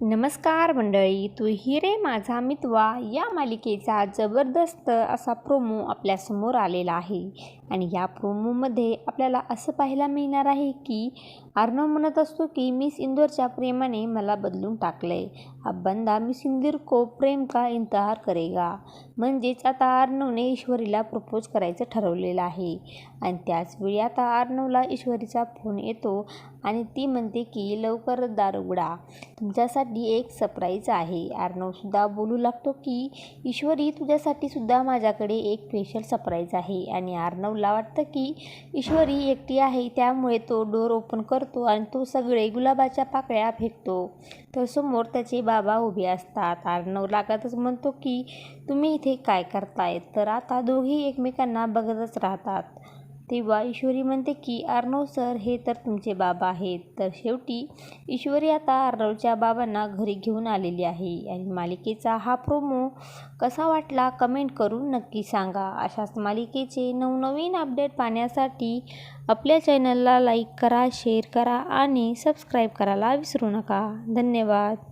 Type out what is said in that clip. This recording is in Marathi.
नमस्कार मंडळी, तू ही रे माझा मितवा या मालिकेचा जबरदस्त असा प्रोमो आपल्यासमोर आलेला आहे. आणि या प्रोमोमध्ये आपल्याला असं पाहायला मिळणार आहे की अर्णव म्हणत असतो की मिस इंदौरच्या प्रेमाने मला बदलून टाकलंय. अब बंदा मिस इंदौर को प्रेम का इंतजार करेगा. म्हणजेच आता अर्णवने ईश्वरीला प्रपोज करायचं ठरवलेलं आहे. आणि त्याचवेळी आता अर्णवला ईश्वरीचा फोन येतो आणि ती म्हणते की लवकरच दार उघडा, तुमच्यासाठी एक सरप्राईज आहे. अर्णवसुद्धा बोलू लागतो की ईश्वरी, तुझ्यासाठी सुद्धा माझ्याकडे एक स्पेशल सरप्राईज आहे. आणि अर्णवला वाटतं की ईश्वरी एकटी आहे, त्यामुळे तो डोर ओपन करतो आणि तो सगळे गुलाबाच्या पाकळ्या फेकतो. तर समोर त्याचे बाबा उभे असतात. अर्णव लागतच म्हणतो की तुम्ही इथे काय करताय. तर आता दोघेही एकमेकांना बघतच राहतात. तेव्हा ईश्वरी म्हणते की अर्णव सर, हे तर तुमचे बाबा आहेत. तर शेवटी ईश्वरी आता अर्णवच्या बाबांना घरी घेऊन आलेली आहे. आणि मालिकेचा हा प्रोमो कसा वाटला कमेंट करून नक्की सांगा. अशाच मालिकेचे नवनवीन अपडेट पाहण्यासाठी आपल्या चॅनलला लाईक करा, शेअर करा आणि सबस्क्राईब करायला विसरू नका. धन्यवाद.